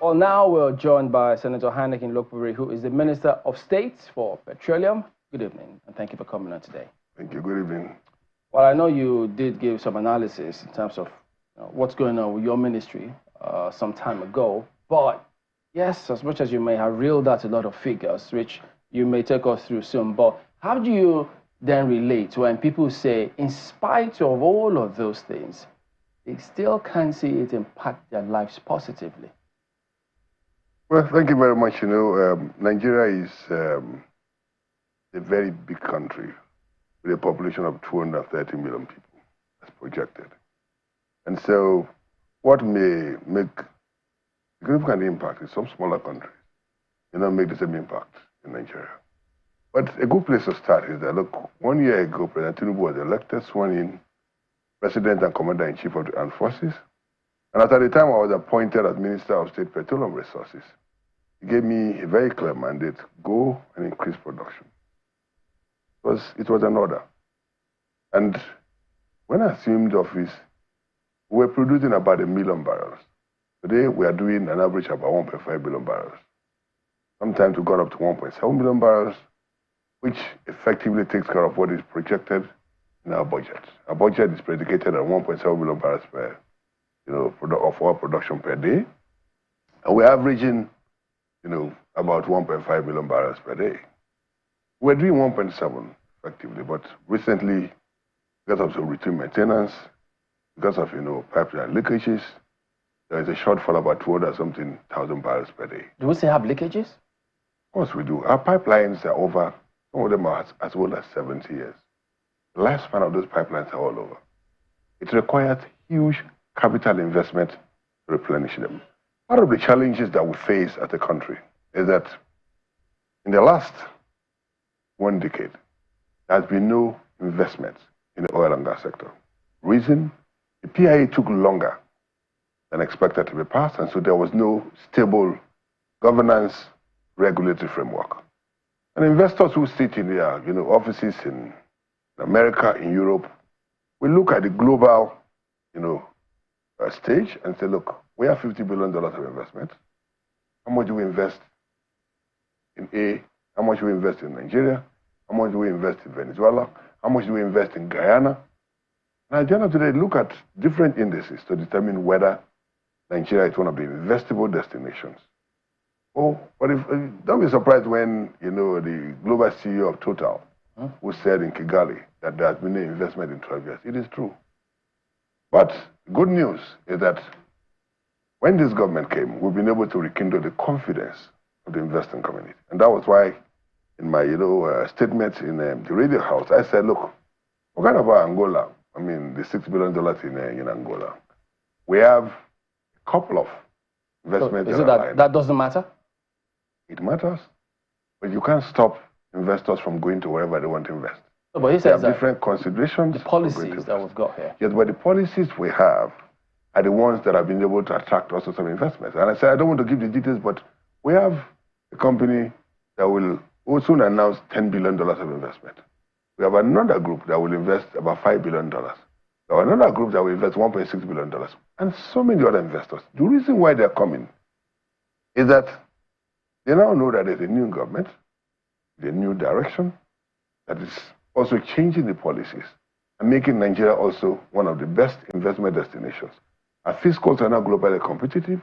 Well, now we're joined by Senator Heineken Lokpuri, who is the Minister of State for Petroleum. Good evening, and thank you for coming on today. Thank you. Good evening. Well, I know you did give some analysis in terms of what's going on with your ministry some time ago, but yes, as much as you may have reeled out a lot of figures, which you may take us through soon, but how do you then relate when people say, in spite of all of those things, they still can't see it impact their lives positively? Well, thank you very much. Nigeria is a very big country with a population of 230 million people, as projected. And so what may make significant impact in some smaller countries may not make the same impact in Nigeria. But a good place to start is that, look, 1 year ago, President Tinubu was elected, sworn in, President and Commander-in-Chief of the Armed Forces. And at the time I was appointed as Minister of State Petroleum Resources, he gave me a very clear mandate: go and increase production. It was an order. And when I assumed office, we were producing about 1 million barrels. Today, we are doing an average of about 1.5 billion barrels. Sometimes we got up to 1.7 billion barrels, which effectively takes care of what is projected in our budget. Our budget is predicated at 1.7 billion barrels per, of oil production per day. And we're averaging, about 1.5 billion barrels per day. We're doing 1.7 effectively, but recently, because of some routine maintenance, because of, pipeline leakages, there is a shortfall about 200-something thousand barrels per day. Do we still have leakages? Of course we do. Our pipelines are over, some of them are as old as 70 years. The lifespan of those pipelines are all over. It requires huge capital investment to replenish them. Part of the challenges that we face as a country is that in the last 1 decade, there has been no investment in the oil and gas sector. Reason? The PIA took longer than expected to be passed, and so there was no stable governance regulatory framework. And investors who sit in their offices in America, in Europe, we look at the global stage and say, look, we have $50 billion of investment. How much do we invest in A? How much do we invest in Nigeria? How much do we invest in Venezuela? How much do we invest in Guyana? And at the end of the day, look at different indices to determine whether Nigeria is one of the investable destinations. Oh, but don't be surprised when, the global CEO of Total, who said in Kigali that there has been no investment in 12 years. It is true. But good news is that when this government came, we've been able to rekindle the confidence of the investing community. And that was why in my, statement in the radio house, I said, look, forget about Angola. I mean, the $6 billion in Angola. We have a couple of investments. So is it that doesn't matter? It matters, but you can't stop investors from going to wherever they want to invest. No, but he says there are different considerations. The policies that we've got here. Yes, but the policies we have are the ones that have been able to attract also some investments. And I said, I don't want to give the details, but we have a company that will soon announce $10 billion of investment. We have another group that will invest about $5 billion. We have another group that will invest $1.6 billion. And so many other investors. The reason why they're coming is that they now know that there's a new government, the new direction that is also changing the policies and making Nigeria also one of the best investment destinations. Our fiscals are now globally competitive.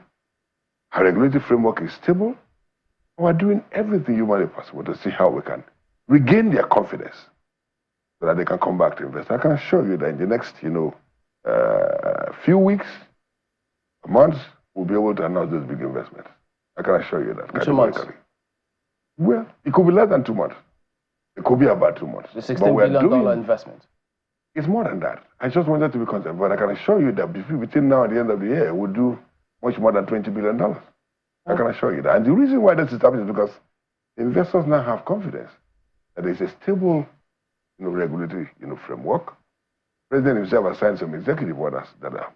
Our regulatory framework is stable. We're doing everything humanly possible to see how we can regain their confidence so that they can come back to invest. I can assure you that in the next, few weeks, months, we'll be able to announce those big investments. I can assure you that. 2 months? Well, it could be less than 2 months. It could be about 2 months. The $16 billion investment? It's more than that. I just wanted to be concerned, but I can assure you that between now and the end of the year, we'll do much more than $20 billion. I can assure you that. And the reason why this is happening is because investors now have confidence that there's a stable regulatory framework. The President himself has signed some executive orders that are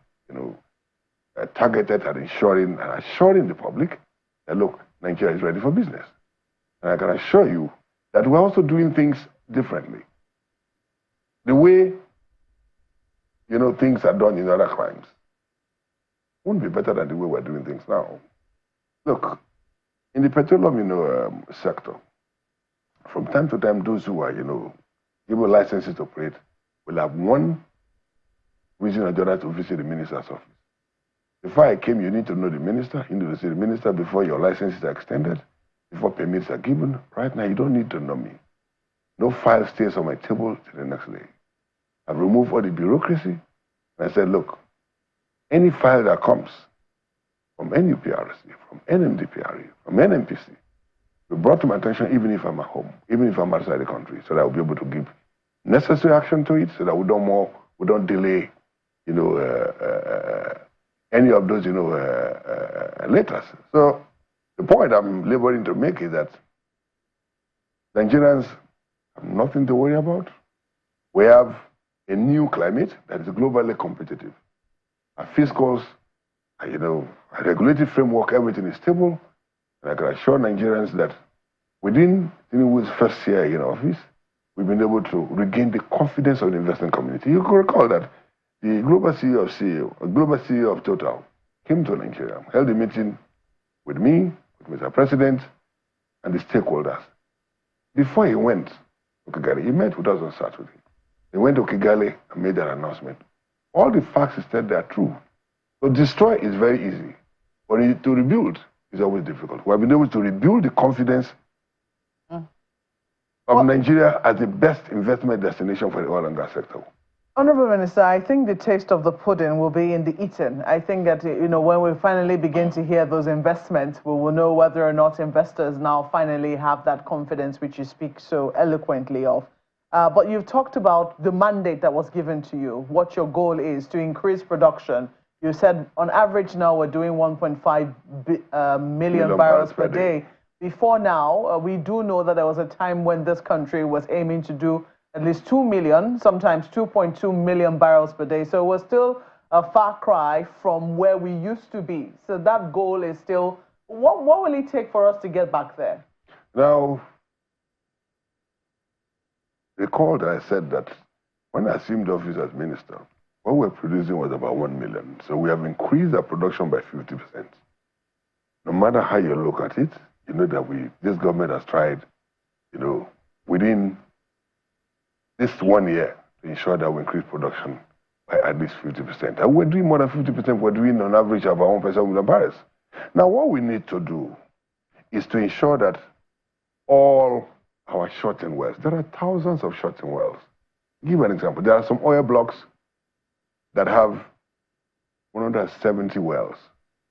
targeted at ensuring and assuring the public that, look, Nigeria is ready for business. And I can assure you that we're also doing things differently. The way, things are done in other crimes won't be better than the way we're doing things now. Look, in the petroleum, sector, from time to time, those who are, given licenses to operate will have one reason or the other to visit the minister's office. Before I came, you need to know the minister. You need to see the minister before your licenses are extended, before permits are given. Right now, you don't need to know me. No file stays on my table till the next day. I've removed all the bureaucracy. And I said, look, any file that comes from NUPRC, from NMDPRE, from NNPC, be brought to my attention even if I'm at home, even if I'm outside the country, so that I'll be able to give necessary action to it, so that we don't delay, any of those, letters. So the point I'm laboring to make is that Nigerians have nothing to worry about. We have a new climate that is globally competitive. Our fiscals, our regulatory framework, everything is stable. And I can assure Nigerians that within Tinubu's first year in office, we've been able to regain the confidence of the investment community. You can recall that the global CEO of Total came to Nigeria, held a meeting with me, with Mr. President, and the stakeholders. Before he went to Kigali, he met with us on Saturday. He went to Kigali and made an announcement. All the facts he said are true. To destroy is very easy, but to rebuild is always difficult. We have been able to rebuild the confidence of Nigeria as the best investment destination for the oil and gas sector. Honorable Minister, I think the taste of the pudding will be in the eating. I think that, when we finally begin to hear those investments, we will know whether or not investors now finally have that confidence which you speak so eloquently of. But you've talked about the mandate that was given to you, what your goal is to increase production. You said on average now we're doing 1.5 million barrels per day. Before now, we do know that there was a time when this country was aiming to do at least 2 million, sometimes 2.2 million barrels per day. So we're still a far cry from where we used to be. So that goal is still, what will it take for us to get back there? Now, recall that I said that when I assumed office as minister, what we're producing was about 1 million. So we have increased our production by 50%. No matter how you look at it, you know that this government has tried, within this 1 year to ensure that we increase production by at least 50%. And we're doing more than 50%. We're doing on average about 1% million barrels. Now, what we need to do is to ensure that all our shut-in wells, there are thousands of shut-in wells. I'll give you an example. There are some oil blocks that have 170 wells.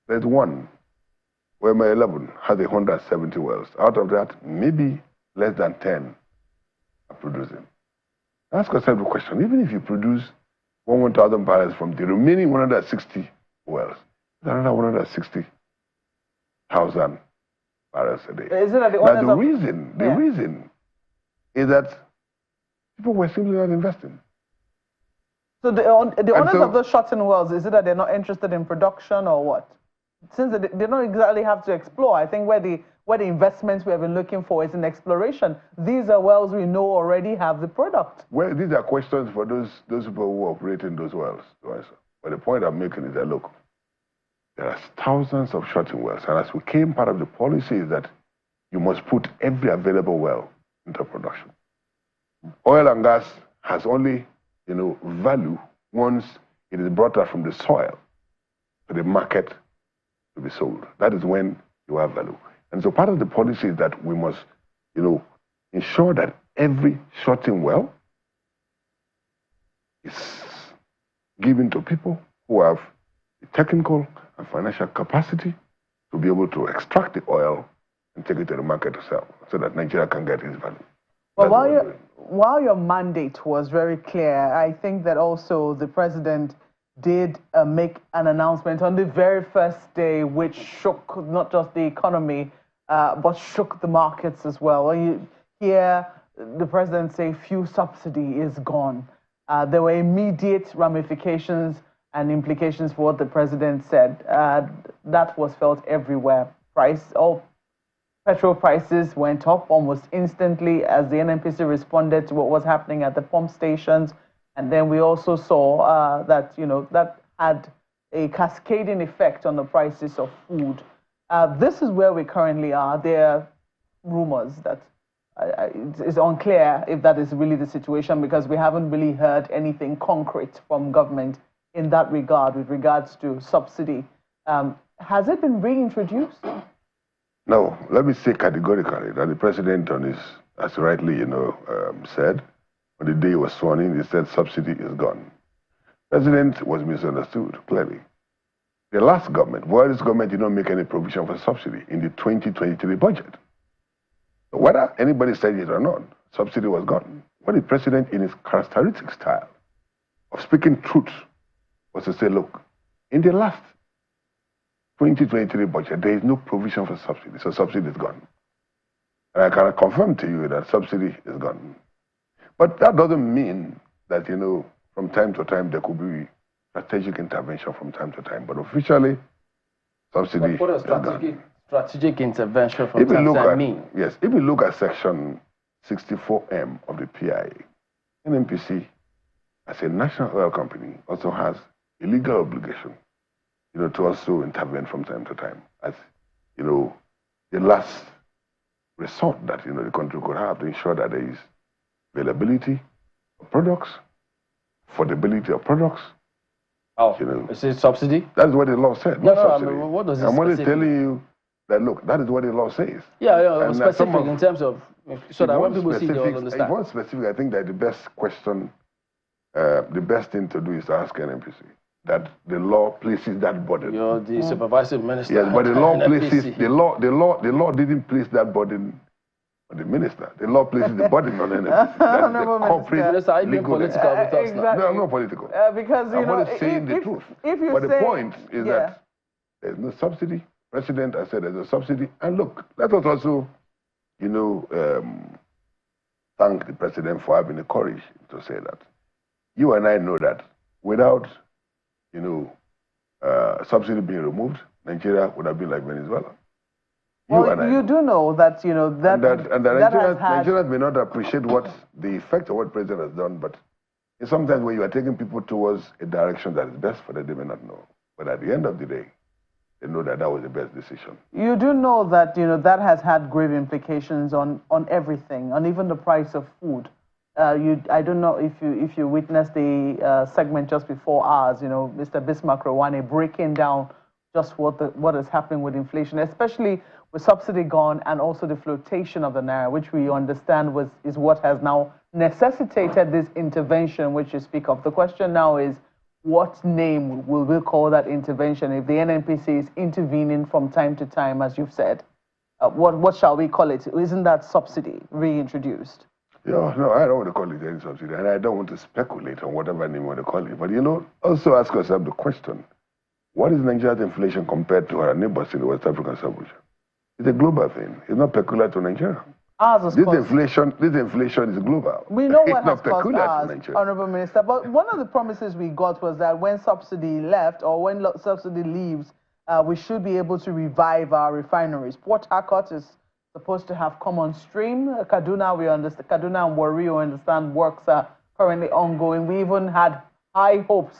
There's one where my 11 has 170 wells. Out of that, maybe less than 10 are producing. Ask yourself the question, even if you produce 1,000 barrels from the remaining 160 wells, there are another 160,000 barrels a day. Is it that the reason is that people were simply not investing. So the owners of those shut-in wells, is it that they're not interested in production or what? Since they don't exactly have to explore, I think where the investments we have been looking for is in exploration. These are wells we know already have the product. Well, these are questions for those people who operate in those wells to answer. But the point I'm making is that, look, there are thousands of shut-in wells, and as we came, part of the policy is that you must put every available well into production. Oil and gas has only, value once it is brought out from the soil to the market to be sold. That is when you have value. And so part of the policy is that we must, ensure that every shut-in well is given to people who have the technical and financial capacity to be able to extract the oil and take it to the market to sell, so that Nigeria can get its value. Well, while your mandate was very clear, I think that also the president did make an announcement on the very first day, which shook not just the economy, but shook the markets as well. When you hear the president say fuel subsidy is gone, there were immediate ramifications and implications for what the president said. That was felt everywhere. Petrol prices went up almost instantly as the NNPC responded to what was happening at the pump stations. And then we also saw that, that had a cascading effect on the prices of food. This is where we currently are. There are rumors that it's unclear if that is really the situation because we haven't really heard anything concrete from government in that regard with regards to subsidy. Has it been reintroduced? No, let me say categorically that the president on his, as rightly, said, on the day he was sworn in, he said subsidy is gone. President was misunderstood, clearly. The last government, Buhari's government, did not make any provision for subsidy in the 2023 budget. So whether anybody said it or not, subsidy was gone. What the president, in his characteristic style of speaking truth, was to say, look, in the last 2023 budget, there is no provision for subsidy, so subsidy is gone. And I can confirm to you that subsidy is gone. But that doesn't mean that, from time to time there could be strategic intervention from time to time. But officially, subsidy what is gone. Strategic intervention from time to time mean? Yes, if you look at section 64M of the PIA, NNPC, as a national oil company, also has a legal obligation to also intervene from time to time as, the last resort that, the country could have to ensure that there is availability of products, affordability of products. Oh, is it subsidy? That is what the law said. No, I mean, what does it I'm only telling you that, look, that is what the law says. Yeah, specific in terms of, so that when people see, they all understand. If you want specific, I think that the best question, the best thing to do is to ask NNPC. That the law places that burden. You're the supervisory minister. Yes, but the law places the law didn't place that burden on the minister. The law places the burden on NNPC. That's the corporate legal political with us exactly. now. No, I'm not political. Because I'm only saying the truth. But the point is that there's no subsidy. President, I said there's no subsidy. And look, let us also, thank the president for having the courage to say that. You and I know that without subsidy being removed, Nigeria would have been like Venezuela. You do know that, Nigerians may not appreciate what the effect of what the president has done, but sometimes when you are taking people towards a direction that is best for them, they may not know. But at the end of the day, they know that that was the best decision. You do know that, that has had grave implications on everything, on even the price of food. I don't know if you witnessed the segment just before ours, Mr. Bismarck Rawane breaking down just what is happening with inflation, especially with subsidy gone and also the flotation of the naira, which we understand is what has now necessitated this intervention which you speak of. The question now is, what name will we call that intervention if the NNPC is intervening from time to time, as you've said? What shall we call it? Isn't that subsidy reintroduced? No, I don't want to call it any subsidy, and I don't want to speculate on whatever name you want to call it. But, also ask yourself the question, what is Nigeria's inflation compared to our neighbors in the West African sub-region? It's a global thing. It's not peculiar to Nigeria. This inflation is global. We know what has caused ours, Honorable Minister. But one of the promises we got was that when subsidy left or when subsidy leaves, we should be able to revive our refineries. Port Harcourt is supposed to have come on stream. Kaduna, we understand. Kaduna and Warri, we understand works are currently ongoing. We even had high hopes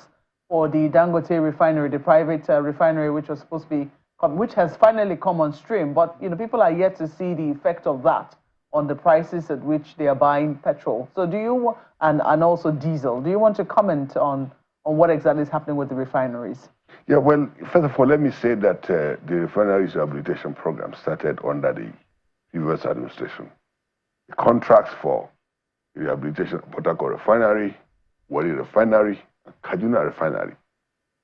for the Dangote refinery, the private refinery, which was supposed to be, which has finally come on stream. But people are yet to see the effect of that on the prices at which they are buying petrol. So do you, and also diesel, do you want to comment on what exactly is happening with the refineries? Yeah, well, first of all, let me say that the refineries rehabilitation program started under the previous administration. The contracts for rehabilitation of Petrol Refinery, Warri Refinery, and Kaduna Refinery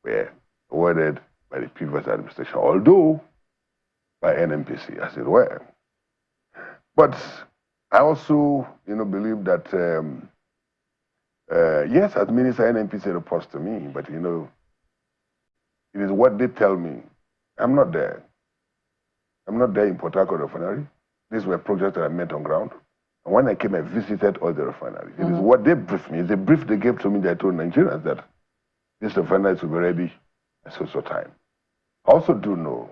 were awarded by the previous administration, although by NNPC, as it were. But I also, believe that, yes, as Minister NNPC reports to me, but, it is what they tell me. I'm not there. I'm not there in Petrol Refinery. These were projects that I met on ground. And when I came, I visited all the refineries. It is what they briefed me. It's a brief they gave to me that I told Nigerians that these refineries will be ready at so time. I also do know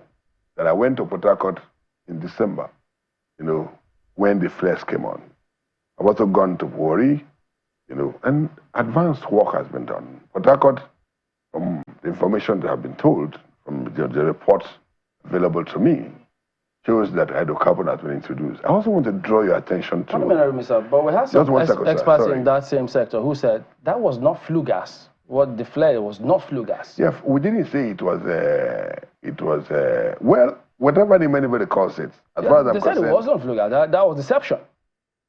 that I went to Port Harcourt in December, when the flares came on. I've also gone to Warri, and advanced work has been done. Port Harcourt, from the information that I've been told, from the reports available to me shows that hydrocarbon has been introduced. I also want to draw your attention to... But we had some experts in that same sector who said that was not flue gas. What the flare was not flue gas. Yeah, we didn't say it was, well, whatever anybody calls it. As far as I'm concerned, they said it wasn't flue gas. That was deception.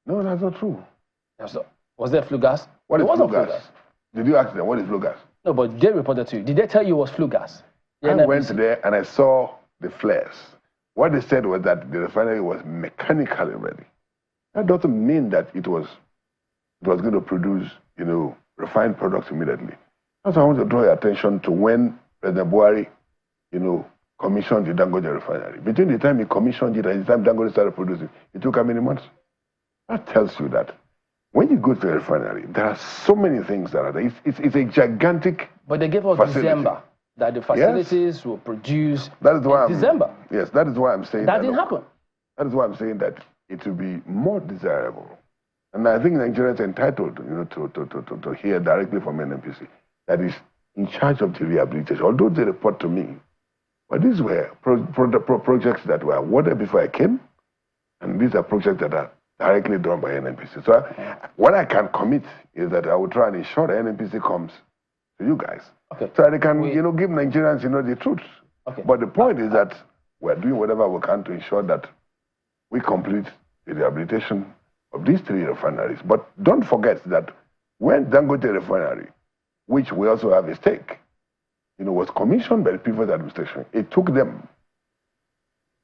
No, that's not true. Was there flue gas? What is flue gas? Did you ask them what is flue gas? No, but they reported to you. Did they tell you it was flue gas? I went there and I saw the flares. What they said was that the refinery was mechanically ready. That doesn't mean that it was going to produce, refined products immediately. That's why I want to draw your attention to when President Buhari, commissioned the Dangote refinery. Between the time he commissioned it and the time Dangote started producing, it took how many months? That tells you that when you go to a refinery, there are so many things that are there. It's a gigantic But they gave us December that the facilities will produce December. Yes, that is why I'm saying that didn't happen. That is why I'm saying that it will be more desirable. And I think Nigerians are entitled, to hear directly from NNPC that is in charge of the rehabilitation. Although they report to me, but these were projects that were awarded before I came, and these are projects that are directly done by NNPC. So what I can commit is that I will try and ensure that NNPC comes to you guys, so that they can, give Nigerians, the truth. But the point is that we're doing whatever we can to ensure that we complete the rehabilitation of these 3 refineries. But don't forget that when Dangote Refinery, which we also have a stake, was commissioned by the previous administration, it took them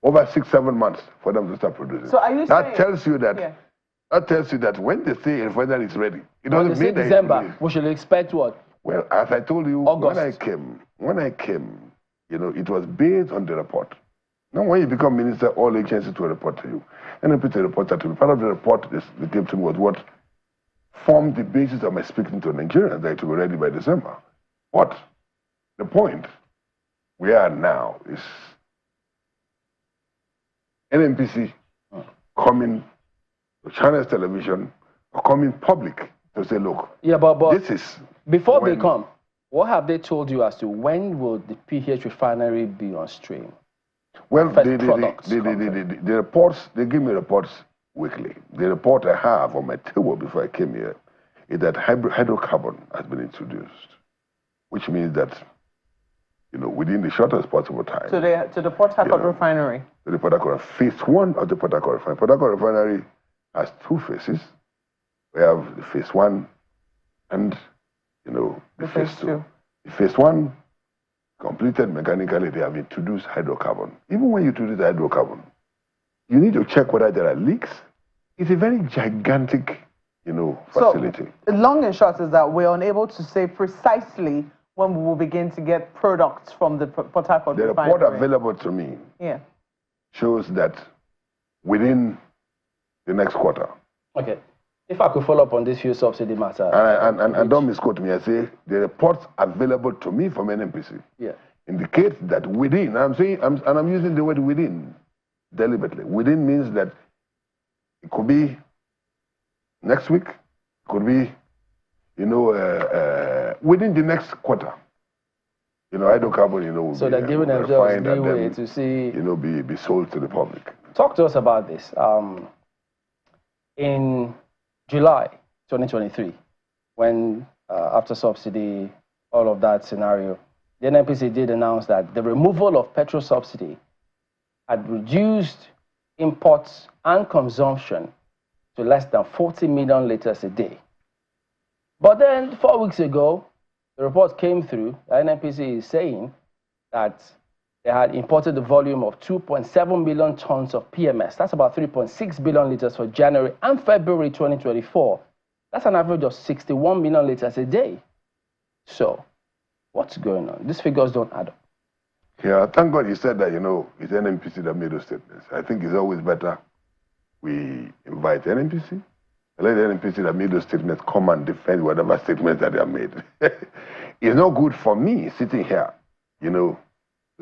over 6-7 months for them to start producing. So are you that tells you that that tells you that when they say a refinery is ready, it doesn't mean that December. We should expect what? Well, as I told you, August. when I came, it was based on the report. Now, when you become minister, all agencies will report to you. NNPC reported to me. Part of the report they gave to me was what formed the basis of my speaking to Nigerians that it will be ready by December. But the point we are now is NNPC coming to China's television or coming public to say, look, but this is... Before they come, what have they told you as to when will the PH refinery be on stream? Well, the reports, they give me reports weekly. The report I have on my table before I came here is that hydrocarbon has been introduced, which means that, within the shortest possible time. To the Port Harcourt refinery. To the Port Harcourt, phase 1 of the Port Harcourt refinery. Port Harcourt refinery has 2 phases. We have the phase 1 and, the phase 2. The phase 1 completed mechanically, they have introduced hydrocarbon. Even when you introduce hydrocarbon, you need to check whether there are leaks. It's a very gigantic, facility. So, long and short is that we're unable to say precisely when we will begin to get products from the Port Harcourt refinery. The report available to me shows that within the next quarter. Okay. If I could follow up on this fuel subsidy matter. And don't misquote me, I say the reports available to me from NNPC indicate that within, I'm using the word within deliberately. Within means that it could be next week, it could be, within the next quarter. Hydrocarbon, so they're giving themselves leeway to see, be sold to the public. Talk to us about this. In July 2023, when after subsidy, all of that scenario, the NNPC did announce that the removal of petrol subsidy had reduced imports and consumption to less than 40 million liters a day. But then 4 weeks ago, the report came through. The NNPC is saying that they had imported the volume of 2.7 million tons of PMS. That's about 3.6 billion liters for January and February 2024. That's an average of 61 million liters a day. So, what's going on? These figures don't add up. Yeah, thank God you said that, it's NNPC that made those statements. I think it's always better we invite NNPC, let the NNPC that made those statements come and defend whatever statements that they have made. It's not good for me sitting here, to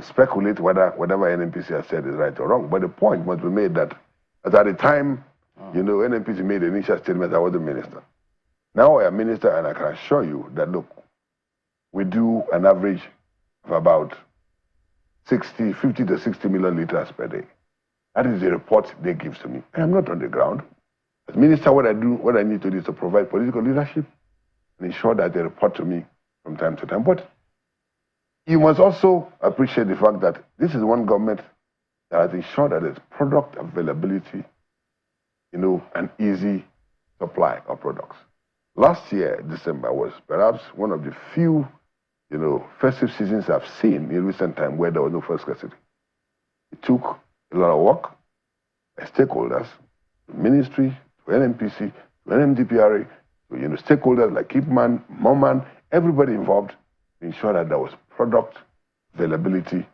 speculate whether whatever NNPC has said is right or wrong. But the point must be made that at the time, NNPC made the initial statement, I was the minister. Now I am minister, and I can assure you that, look, we do an average of about 50 to 60 million liters per day. That is the report they give to me. I am not on the ground. As minister, what I need to do is to provide political leadership and ensure that they report to me from time to time. But you must also appreciate the fact that this is one government that has ensured that there's product availability, an easy supply of products. Last year, December, was perhaps one of the few, festive seasons I've seen in recent time where there was no fuel scarcity. It took a lot of work by stakeholders, the ministry, to NNPC, to NMDPRA, to stakeholders like Kipman, Moman, everybody involved to ensure that there was product availability,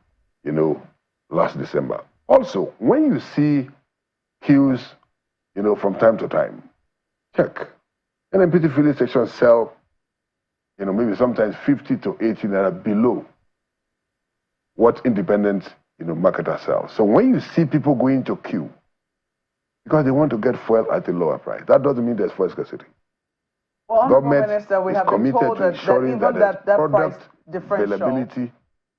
last December. Also, when you see queues, from time to time, check. NNPC filling stations sell, maybe sometimes 50 to 80 naira below what independent, marketers sell. So when you see people going to queue because they want to get fuel at a lower price, that doesn't mean there's fuel scarcity. Well, Government Minister, we is have been committed told to that ensuring that there's product differential availability,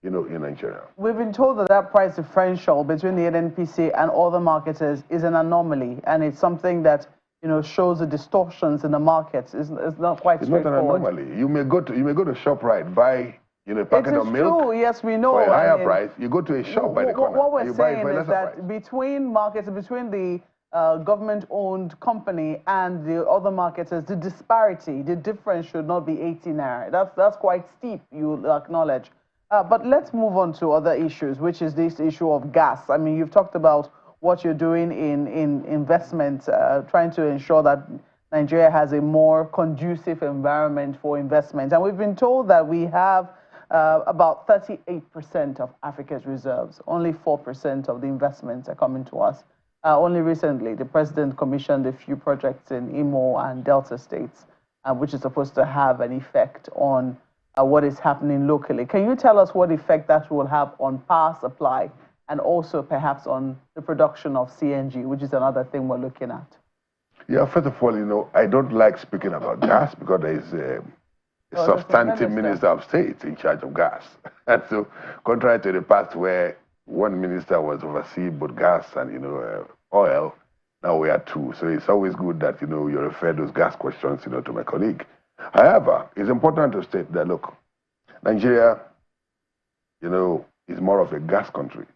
in Nigeria. We've been told that price differential between the NNPC and other marketers is an anomaly, and it's something that shows the distortions in the markets. It's not quite straightforward. It's not an anomaly. You may go to ShopRite, buy a packet of milk. True. Yes, we know. For a higher price, you go to a shop by the corner. What we're saying is that between the government-owned company and the other marketers, the disparity, the difference should not be 80 naira. That's quite steep, you acknowledge. But let's move on to other issues, which is this issue of gas. I mean, you've talked about what you're doing in investment, trying to ensure that Nigeria has a more conducive environment for investment. And we've been told that we have about 38% of Africa's reserves. Only 4% of the investments are coming to us. Only recently, the president commissioned a few projects in Imo and Delta states, which is supposed to have an effect on what is happening locally. Can you tell us what effect that will have on power supply and also perhaps on the production of CNG, which is another thing we're looking at? Yeah, first of all, I don't like speaking about gas because there is a substantive minister of state in charge of gas. And so, contrary to the past where one minister was overseeing both gas and, oil, now we are two. So it's always good that, you refer those gas questions, to my colleague. However, it's important to state that, look, Nigeria, is more of a gas country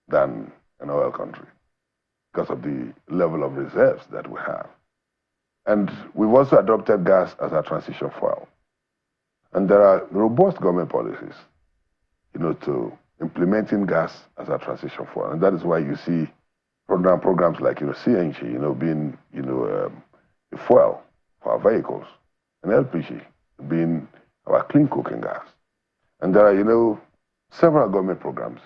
than an oil country because of the level of reserves that we have. And we've also adopted gas as our transition fuel. And there are robust government policies, to implementing gas as our transition fuel. And that is why you see programs like, CNG, being, a fuel for our vehicles, and LPG being our clean cooking gas. And there are, several government programs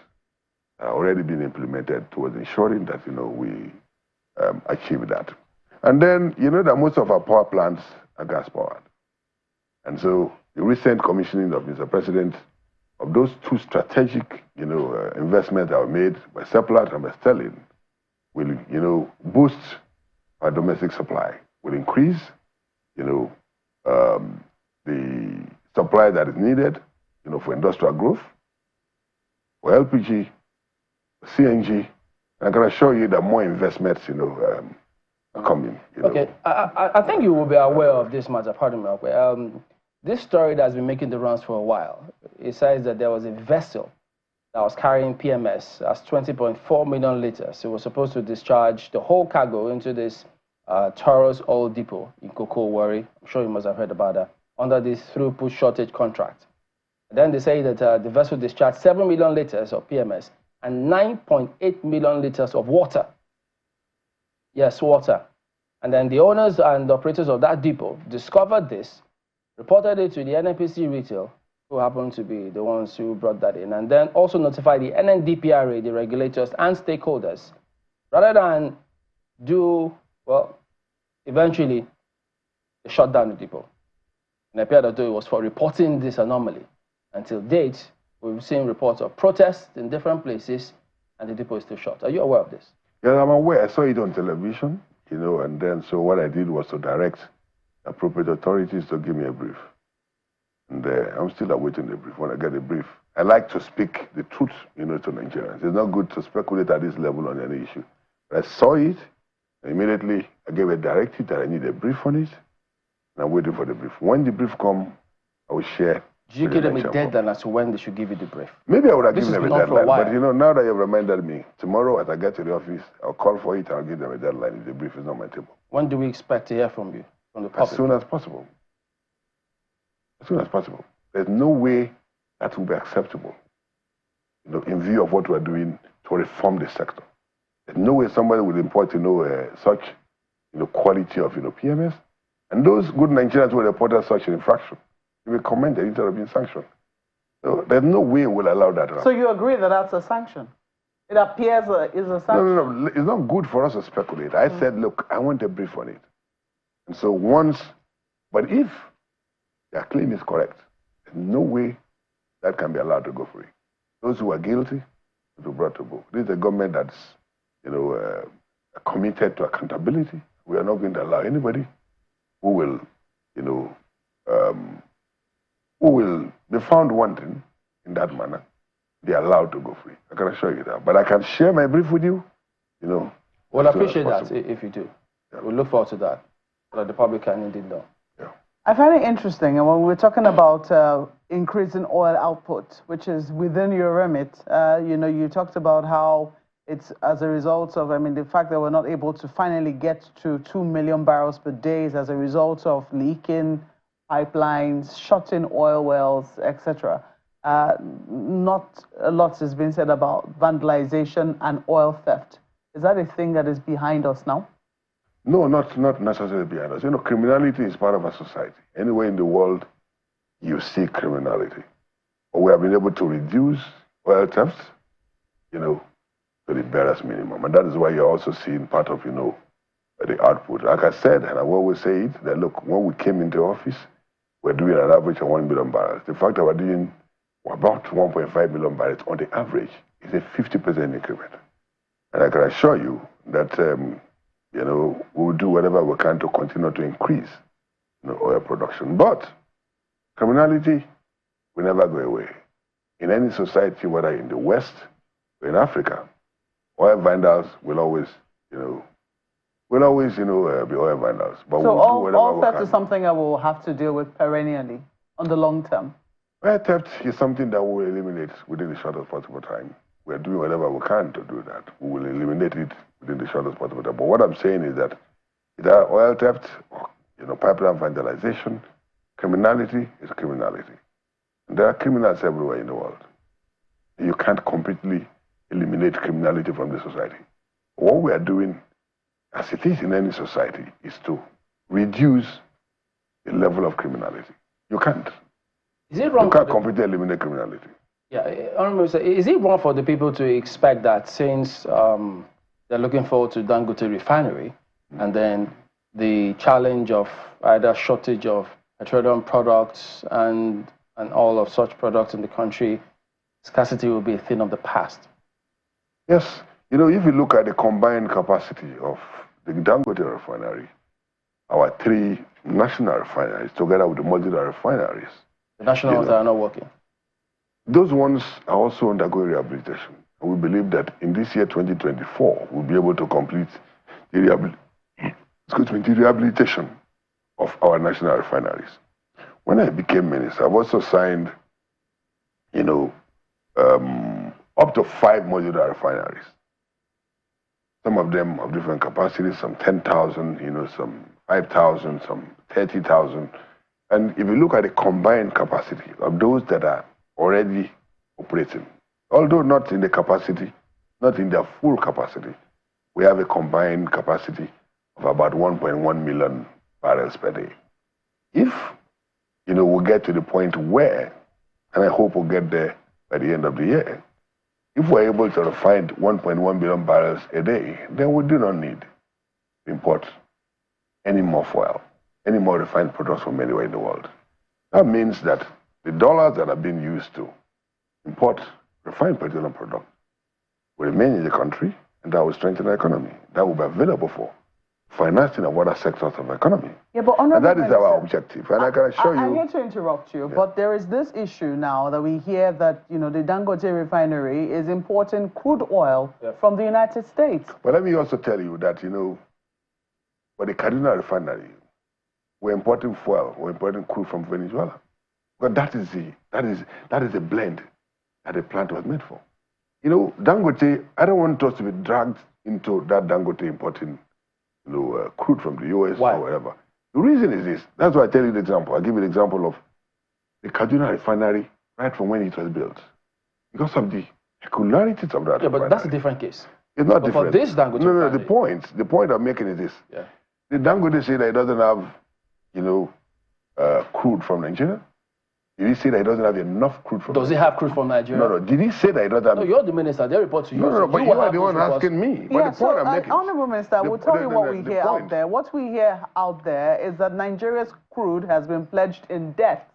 already being implemented towards ensuring that, we achieve that. And then, that most of our power plants are gas-powered. And so the recent commissioning of Mr. President of those two strategic, investments that were made by Seplat and by Sterling will, boost our domestic supply, will increase, the supply that is needed, for industrial growth, for LPG, for CNG. I can assure you that more investments, are coming. Okay, I think you will be aware of this matter. Pardon me. This story that has been making the rounds for a while. It says that there was a vessel that was carrying PMS as 20.4 million liters. It was supposed to discharge the whole cargo into this Taurus oil depot in Cocoa Warri. I'm sure you must have heard about that, under this throughput shortage contract. Then they say that the vessel discharged 7 million liters of PMS and 9.8 million liters of water. Yes, water. And then the owners and operators of that depot discovered this, reported it to the NNPC retail, who happened to be the ones who brought that in, and then also notified the NNDPRA, the regulators and stakeholders, rather than do, well, eventually they shut down the depot. And it appeared that it was for reporting this anomaly. Until date, we've seen reports of protests in different places, and the depot is still shut. Are you aware of this? Yeah, I'm aware. I saw it on television, and then so what I did was to direct appropriate authorities to give me a brief. And I'm still awaiting the brief. When I get the brief, I like to speak the truth, to Nigerians. It's not good to speculate at this level on any issue. But I saw it, and immediately I gave a directive that I need a brief on it, and I'm waiting for the brief. When the brief comes, I will share. Did you give them a deadline as to when they should give you the brief? Maybe I would have given them a deadline, but now that you've reminded me, tomorrow as I get to the office, I'll call for it, I'll give them a deadline if the brief is not on my table. When do we expect to hear from you, from the public? As soon as possible. As soon as possible. There's no way that will be acceptable, in view of what we're doing to reform the sector. There's no way somebody will import, such, quality of, PMS, and those good Nigerians will report such an infraction. They will commend it instead of being sanctioned. So there's no way we'll allow that. So you agree that that's a sanction? It appears is a sanction. No. It's not good for us to speculate. I said, look, I want a brief on it. And so but if their claim is correct, there's no way that can be allowed to go free. Those who are guilty will be brought to book. This is a government that's, committed to accountability. We are not going to allow anybody who will, who will be found wanting in that manner, be allowed to go free. I can assure you that. But I can share my brief with you, Well, I appreciate that if you do. Yeah. We'll look forward to that, so that the public can indeed know. Yeah. I find it interesting, and when we're talking about increasing oil output, which is within your remit, you talked about how it's as a result of, the fact that we're not able to finally get to 2 million barrels per day is as a result of leaking pipelines, shutting oil wells, etc. Not a lot has been said about vandalization and oil theft. Is that a thing that is behind us now? No, not necessarily behind us. Criminality is part of our society. Anywhere in the world, you see criminality. But we have been able to reduce oil theft, to the barest minimum. And that is why you're also seeing part of, the output. Like I said, and I always say it, that look, when we came into office, we're doing an average of 1 million barrels. The fact that we're doing about 1.5 million barrels on the average is a 50% increment. And I can assure you that, we will do whatever we can to continue to increase oil production. But criminality will never go away. In any society, whether in the West or in Africa, oil vandals will always, be oil vandals. But so we'll all theft is something that we'll have to deal with perennially on the long term? Oil theft is something that we'll eliminate within the shortest possible time. We're doing whatever we can to do that. We will eliminate it within the shortest possible time. But what I'm saying is that either oil theft or pipeline vandalization, criminality is criminality. And there are criminals everywhere in the world. You can't completely eliminate criminality from the society. What we are doing, as it is in any society, is to reduce the level of criminality. You can't. Is it wrong? You can't completely eliminate criminality. Yeah, is it wrong for the people to expect that since they're looking forward to Dangote Refinery, and then the challenge of either shortage of petroleum products and all of such products in the country, scarcity will be a thing of the past? Yes. If you look at the combined capacity of the Dangote Refinery, our 3 national refineries, together with the modular refineries. The national ones that are not working. Those ones are also undergoing rehabilitation. And we believe that in this year, 2024, we'll be able to complete the rehabilitation of our national refineries. When I became minister, I've also signed, up to 5 modular refineries. Some of them of different capacities, some 10,000, some 5,000, some 30,000. And if you look at the combined capacity of those that are already operating, although not in the capacity, not in their full capacity, we have a combined capacity of about 1.1 million barrels per day. If, we'll get to the point where, and I hope we'll get there by the end of the year, if we're able to refine 1.1 billion barrels a day, then we do not need to import any more fuel, any more refined products from anywhere in the world. That means that the dollars that are being used to import refined petroleum products will remain in the country, and that will strengthen the economy. That will be available for financing of other sectors of the economy. Yeah, but and that is our objective. And I can assure you... I'm here to interrupt you, but there is this issue now that we hear that, you know, the Dangote Refinery is importing crude oil from the United States. But let me also tell you that, you know, for the Kaduna Refinery, we're importing fuel, we're importing crude from Venezuela. But that is a blend that the plant was made for. You know, Dangote, I don't want us to be dragged into that Dangote importing, you know, crude from the US or whatever. The reason is this. That's why I tell you the example. I'll give you the example of the Kaduna Refinery right from when it was built. Because of the peculiarities of that refinery. But that's a different case. It's not different. For this Dangote refinery. The point I'm making is this. Yeah. The Dangote say that it doesn't have, you know, crude from Nigeria? Did he say that he doesn't have enough crude from Does he have crude from Nigeria? No. Did he say that he doesn't have... No, you're the minister. They report to you. No, but you are the one asking me. Yeah, but the point I'm making... Honorable Minister, we'll tell you what we hear out there. What we hear out there is that Nigeria's crude has been pledged in debts.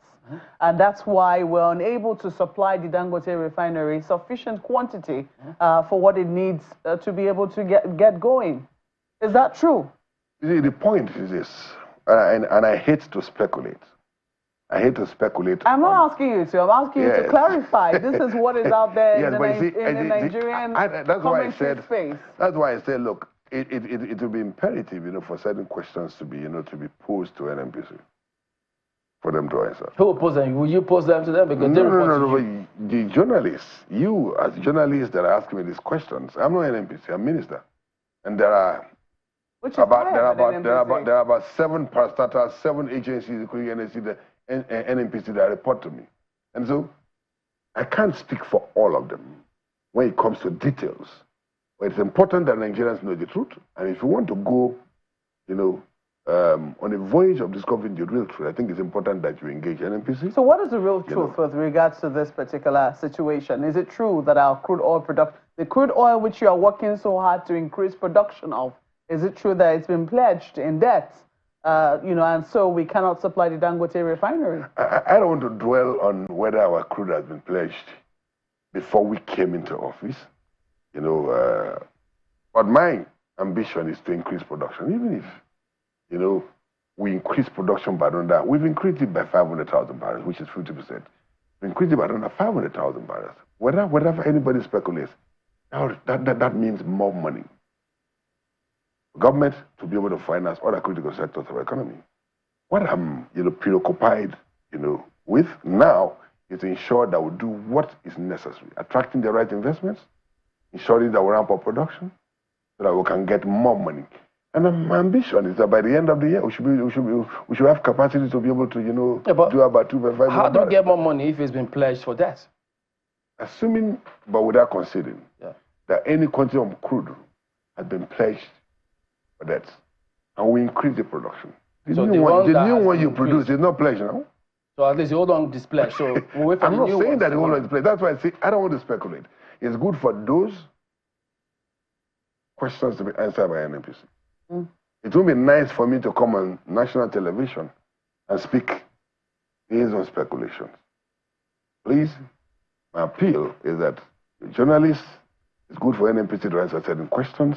And that's why we're unable to supply the Dangote Refinery sufficient quantity for what it needs to be able to get going. Is that true? You see, the point is this, and I hate to speculate. I hate to speculate. I'm not asking you to. I'm asking you to clarify. This is what is out there in the Nigerian commentary space. That's why I said, look, it will be imperative, you know, for certain questions to be, you know, to be posed to NNPC for them to answer. Who will pose them? Will you pose them to them? Because no. The journalists, you as journalists that are asking me these questions, I'm not NNPC. I'm minister, and there are. There are about 7 parastatals, 7 agencies, including NNPC, that report to me. And so I can't speak for all of them when it comes to details. But it's important that Nigerians know the truth. And if you want to go, you know, on a voyage of discovering the real truth, I think it's important that you engage NNPC. So what is the real truth with regards to this particular situation? Is it true that our crude oil production, the crude oil which you are working so hard to increase production of, is it true that it's been pledged in debt, you know, and so we cannot supply the Dangote Refinery? I don't want to dwell on whether our crude has been pledged before we came into office, you know, but my ambition is to increase production, even if, you know, we increase production by another. We've increased it by 500,000 barrels, which is 50%. We increased it by another 500,000 barrels. Whatever anybody speculates, that means more money. Government to be able to finance other critical sectors of the economy. What I'm, you know, preoccupied, you know, with now is to ensure that we do what is necessary, attracting the right investments, ensuring that we ramp up production, so that we can get more money. And my ambition is that by the end of the year, we should have capacity to be able to, you know, do about 2.5 million. How do you get more money if it's been pledged for debt? Assuming, but without considering, that any quantity of crude has been pledged for that, and we increase the production. The new one you produce is not pledged now. So at least the old one is pledged. So we'll wait for I'm the not saying that the old one is pledged. That's why I say I don't want to speculate. It's good for those questions to be answered by NNPC. It would be nice for me to come on national television and speak based on speculations. Please, my appeal is that the journalists, it's good for NNPC to answer certain questions.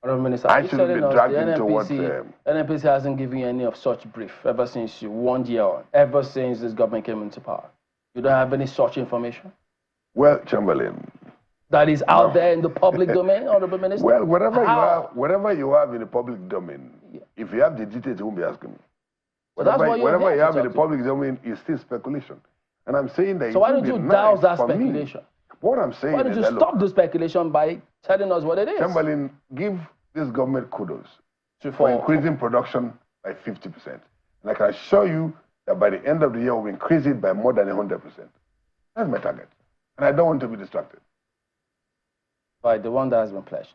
Minister, I shouldn't be dragged into what... NNPC hasn't given you any of such brief ever since you 1 year on, ever since this government came into power. You don't have any such information? Well, Chamberlain... That is out there in the public domain, Honorable Minister? Well, whatever you have in the public domain, if you have the details, you won't be asking me. Whatever you have in the public domain is still speculation. And I'm saying that... So why don't you douse that speculation? What I'm saying is... Why don't you stop the speculation by telling us what it is? Chamberlain, give this government kudos for increasing production by 50%. And I can assure you that by the end of the year, we'll increase it by more than 100%. That's my target. And I don't want to be distracted. By the one that has been pledged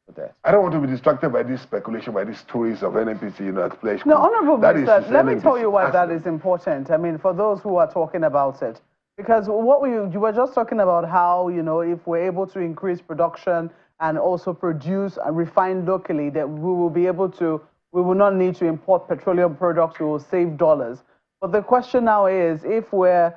for that. I don't want to be distracted by this speculation, by these stories of NNPC, you know, pledged. No, Honorable Minister, let me tell you why that is important. I mean, for those who are talking about it. Because what you were just talking about how, you know, if we're able to increase production and also produce and refine locally, that we will be able to, we will not need to import petroleum products, we will save dollars. But the question now is, if we're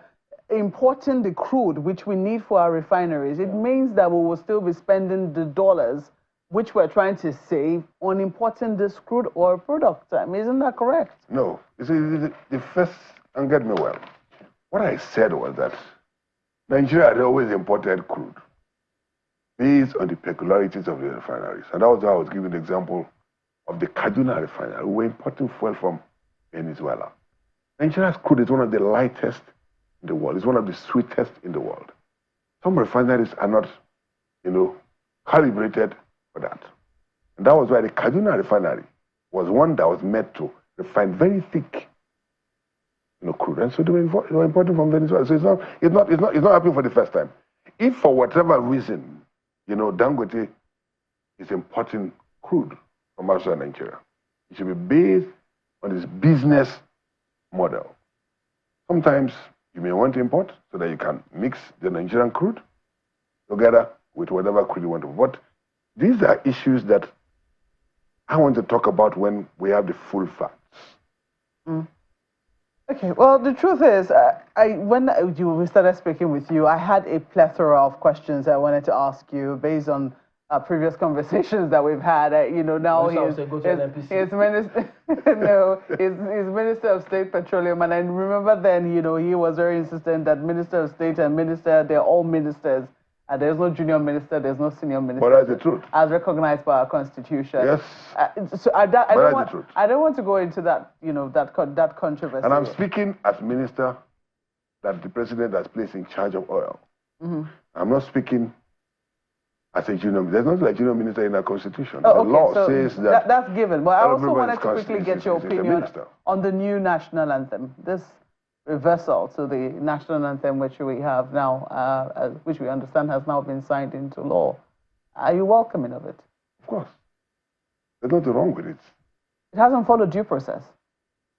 importing the crude which we need for our refineries, it means that we will still be spending the dollars which we're trying to save on importing this crude oil product. Isn't that correct? No. You see, the first, and get me well, what I said was that Nigeria had always imported crude based on the peculiarities of the refineries. And that was how I was giving the example of the Kaduna refinery. We were importing fuel from Venezuela. Nigeria's crude is one of the lightest in the world. It's one of the sweetest in the world. Some refineries are not, calibrated for that. And that was why the Kaduna refinery was one that was meant to refine very thick, crude. And so they were importing from Venezuela. So it's not happening for the first time. If for whatever reason, Dangote is importing crude from outside Nigeria, it should be based on this business model. Sometimes you may want to import so that you can mix the Nigerian crude together with whatever crude you want to. But these are issues that I want to talk about when we have the full facts. Mm. Okay, well, the truth is, when we started speaking with you, I had a plethora of questions I wanted to ask you based on previous conversations that we've had. Now he's minister, he's Minister of State Petroleum, and I remember then, he was very insistent that Minister of State and Minister, they're all ministers. There's no junior minister, there's no senior minister. But that's the truth. As recognized by our constitution. Yes. So I don't want to go into that, that controversy. And I'm speaking as minister that the president has placed in charge of oil. Mm-hmm. I'm not speaking as a junior. There's not like junior minister in our constitution. Oh, the law says that. That's given. But I also wanted to quickly get your opinion on the new national anthem. This reversal to the national anthem, which we have now, which we understand has now been signed into law. Are you welcoming of it? Of course. There's nothing wrong with it. It hasn't followed due process.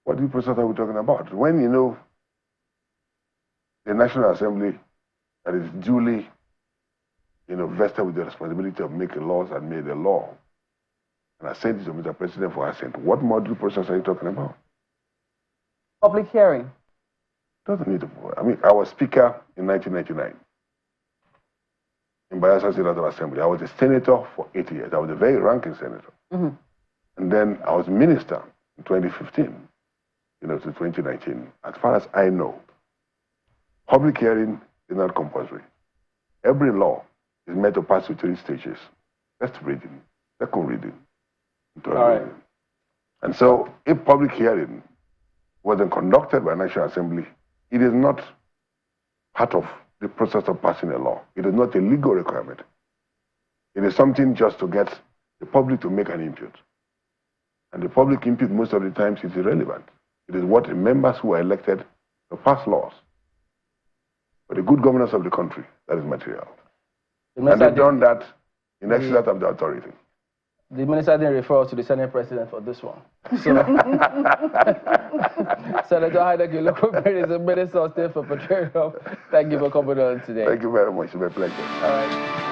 What due process are we talking about? When the National Assembly that is duly, vested with the responsibility of making laws and made a law, and I sent it to Mr. President for assent, what more due process are you talking about? Public hearing. Doesn't need to. I was speaker in 1999 in Bayelsa State House of Assembly. I was a senator for 8 years. I was a very ranking senator. Mm-hmm. And then I was minister in 2015, to 2019. As far as I know, public hearing is not compulsory. Every law is meant to pass through 3 stages. First reading, second reading, and third reading. And so if public hearing wasn't conducted by National Assembly, it is not part of the process of passing a law. It is not a legal requirement. It is something just to get the public to make an input. And the public input most of the times is irrelevant. It is what the members who are elected to pass laws. For the good governance of the country, that is material. And they've done that in excellence of the authority. The minister didn't refer to the Senate president for this one. So, Senator Haidek, local is the Minister of State for Petroleum. Thank you for coming on today. Thank you very much. It's my pleasure. All right.